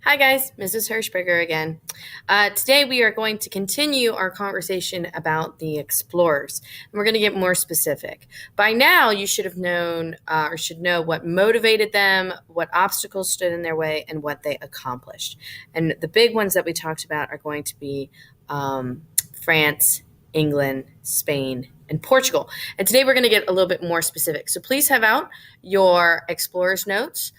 Hi, guys. Mrs. Hirschberger again. Today, we are going to continue our conversation about the explorers, and we're going to get more specific. By now, you should have known or should know what motivated them, what obstacles stood in their way, and what they accomplished. And the big ones that we talked about are going to be France, England, Spain, and Portugal. And today we're going to get a little bit more specific. So please have out your explorer's notes.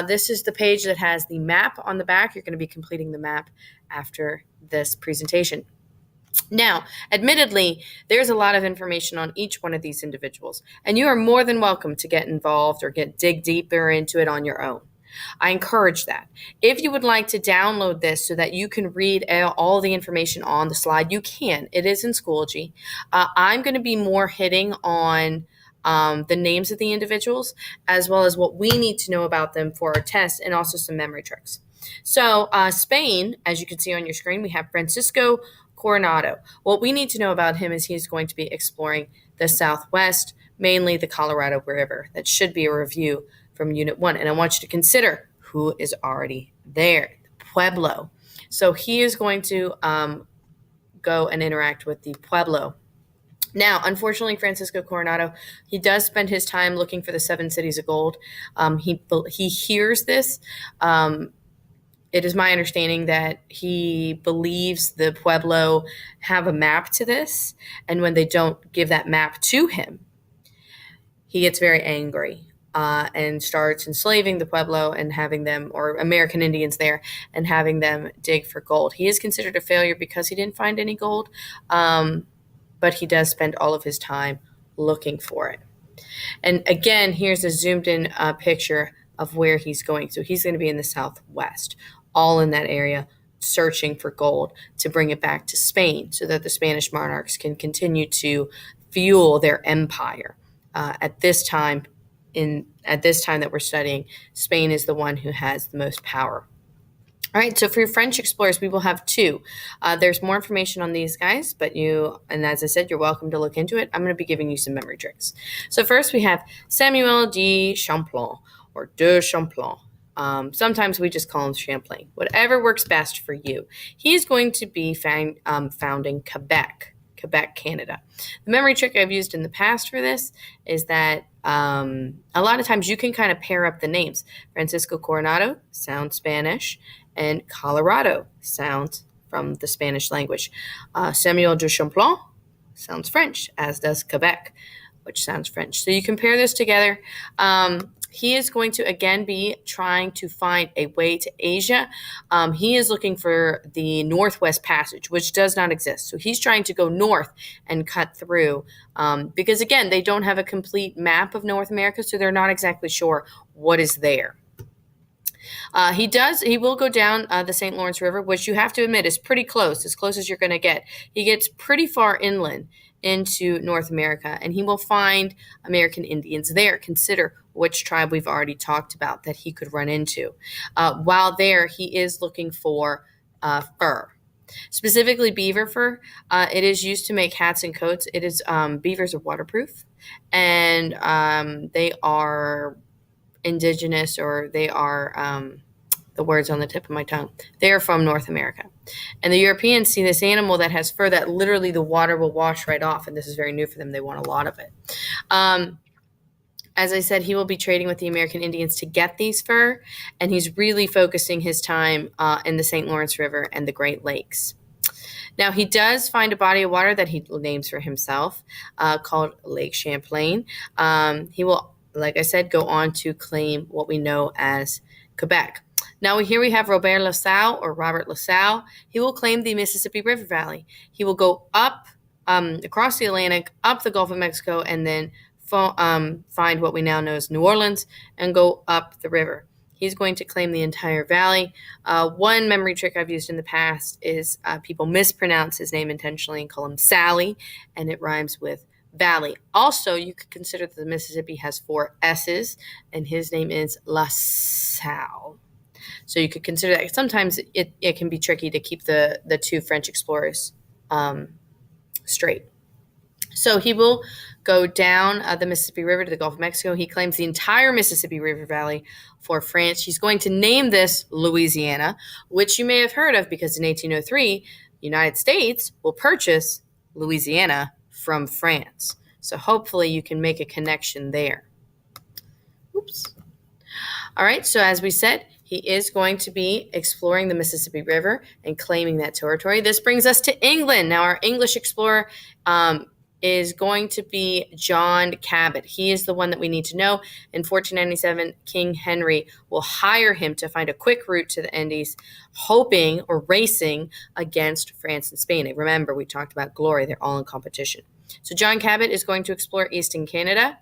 This is the page that has the map on the back. You're going to be completing the map after this presentation. Now, admittedly, there's a lot of information on each one of these individuals, and you are more than welcome to get involved or dig deeper into it on your own. I encourage that. If you would like to download this so that you can read all the information on the slide, you can. It is in Schoology. I'm going to be more hitting on the names of the individuals as well as what we need to know about them for our test and also some memory tricks. So Spain, as you can see on your screen, we have Francisco Coronado. What we need to know about him is he's going to be exploring the Southwest, mainly the Colorado River. That should be a review from Unit 1. And I want you to consider who is already there, Pueblo. So he is going to go and interact with the Pueblo. Now, unfortunately, Francisco Coronado, he does spend his time looking for the 7 cities of gold. He hears this. It is my understanding that he believes the Pueblo have a map to this, and when they don't give that map to him, he gets very angry. And starts enslaving the Pueblo and having them, or American Indians there, and having them dig for gold. He is considered a failure because he didn't find any gold, but he does spend all of his time looking for it. And again, here's a zoomed in picture of where he's going. So he's going to be in the Southwest, all in that area, searching for gold to bring it back to Spain so that the Spanish monarchs can continue to fuel their empire. At this time that we're studying, Spain is the one who has the most power. All right, so for your French explorers, we will have 2. There's more information on these guys, and as I said, you're welcome to look into it. I'm going to be giving you some memory tricks. So first we have Samuel de Champlain, or de Champlain. Sometimes we just call him Champlain. Whatever works best for you. He's going to be founding Quebec, Canada. The memory trick I've used in the past for this is that a lot of times you can kind of pair up the names. Francisco Coronado sounds Spanish, and Colorado sounds from the Spanish language. Samuel de Champlain sounds French, as does Quebec, which sounds French. So you compare this together. He is going to, again, be trying to find a way to Asia. He is looking for the Northwest Passage, which does not exist. So he's trying to go north and cut through because, again, they don't have a complete map of North America, so they're not exactly sure what is there. He will go down the St. Lawrence River, which you have to admit is pretty close, as close as you're going to get. He gets pretty far inland into North America, and he will find American Indians there. Consider which tribe we've already talked about that he could run into. While there, he is looking for fur, specifically beaver fur. It is used to make hats and coats. Beavers are waterproof, and they are indigenous, or they are the words on the tip of my tongue. They are from North America. And the Europeans see this animal that has fur that literally the water will wash right off, and this is very new for them. They want a lot of it. As I said, he will be trading with the American Indians to get these fur, and he's really focusing his time in the St. Lawrence River and the Great Lakes. Now, he does find a body of water that he names for himself called Lake Champlain. He will, like I said, go on to claim what we know as Quebec. Now, here we have Robert Lasalle, or Robert Lasalle. He will claim the Mississippi River Valley. He will go up across the Atlantic, up the Gulf of Mexico, and then find what we now know as New Orleans and go up the river. He's going to claim the entire valley. One memory trick I've used in the past is people mispronounce his name intentionally and call him Salle, and it rhymes with valley. Also, you could consider that the Mississippi has 4 S's, and his name is Lasalle. So you could consider that. Sometimes it can be tricky to keep the 2 French explorers straight. So he will go down the Mississippi River to the Gulf of Mexico. He claims the entire Mississippi River Valley for France. He's going to name this Louisiana, which you may have heard of because in 1803, the United States will purchase Louisiana from France. So hopefully you can make a connection there. Oops. All right, so as we said, he is going to be exploring the Mississippi River and claiming that territory. This brings us to England. Now, our English explorer is going to be John Cabot. He is the one that we need to know. In 1497, King Henry will hire him to find a quick route to the Indies, hoping or racing against France and Spain. And remember, we talked about glory. They're all in competition. So John Cabot is going to explore Eastern Canada.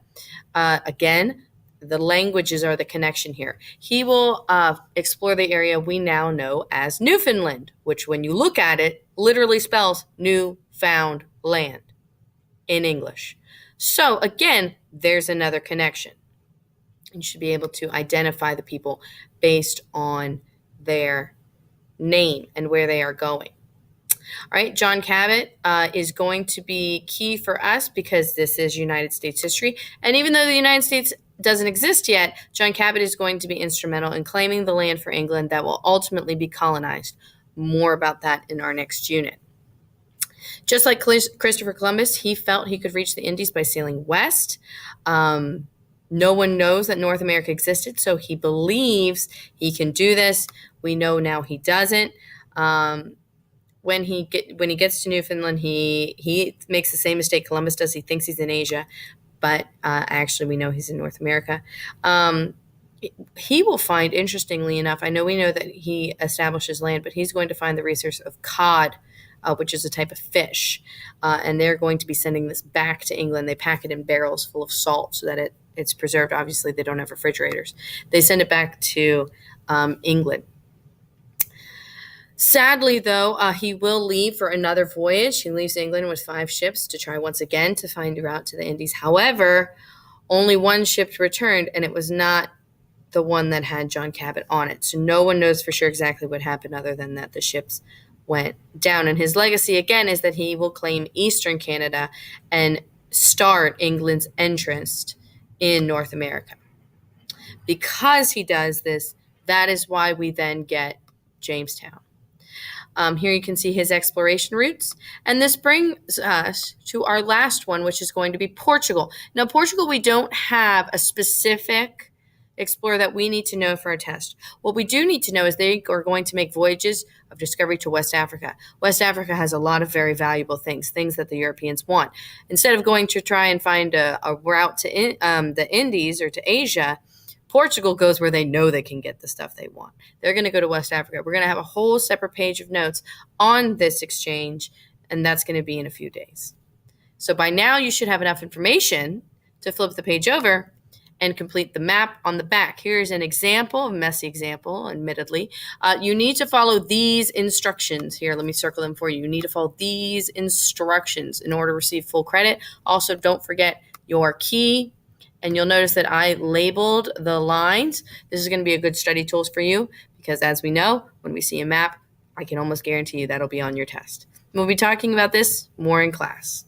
Again, the languages are the connection here. He will explore the area we now know as Newfoundland, which when you look at it, literally spells new found land in English. So again, there's another connection. You should be able to identify the people based on their name and where they are going. All right, John Cabot is going to be key for us because this is United States history. And even though the United States doesn't exist yet, John Cabot is going to be instrumental in claiming the land for England that will ultimately be colonized. More about that in our next unit. Just like Christopher Columbus, he felt he could reach the Indies by sailing west. No one knows that North America existed, so he believes he can do this. We know now he doesn't. When he gets to Newfoundland, he makes the same mistake Columbus does. He thinks he's in Asia, but actually we know he's in North America. He will find, interestingly enough, we know that he establishes land, but he's going to find the resource of cod, which is a type of fish, and they're going to be sending this back to England. They pack it in barrels full of salt so that it's preserved. Obviously, they don't have refrigerators. They send it back to England. Sadly, though, he will leave for another voyage. He leaves England with 5 ships to try once again to find a route to the Indies. However, only one ship returned, and it was not the one that had John Cabot on it. So no one knows for sure exactly what happened other than that the ships went down. And his legacy, again, is that he will claim Eastern Canada and start England's entrance in North America. Because he does this, that is why we then get Jamestown. Here you can see his exploration routes. And this brings us to our last one, which is going to be Portugal. Now, Portugal, we don't have a specific explorer that we need to know for our test. What we do need to know is they are going to make voyages of discovery to West Africa. West Africa has a lot of very valuable things that the Europeans want. Instead of going to try and find a route to the Indies or to Asia, Portugal goes where they know they can get the stuff they want. They're going to go to West Africa. We're going to have a whole separate page of notes on this exchange, and that's going to be in a few days. So by now, you should have enough information to flip the page over and complete the map on the back. Here's an example, a messy example, admittedly. You need to follow these instructions. Here, let me circle them for you. You need to follow these instructions in order to receive full credit. Also, don't forget your key. And you'll notice that I labeled the lines. This is going to be a good study tool for you because, as we know, when we see a map, I can almost guarantee you that'll be on your test. We'll be talking about this more in class.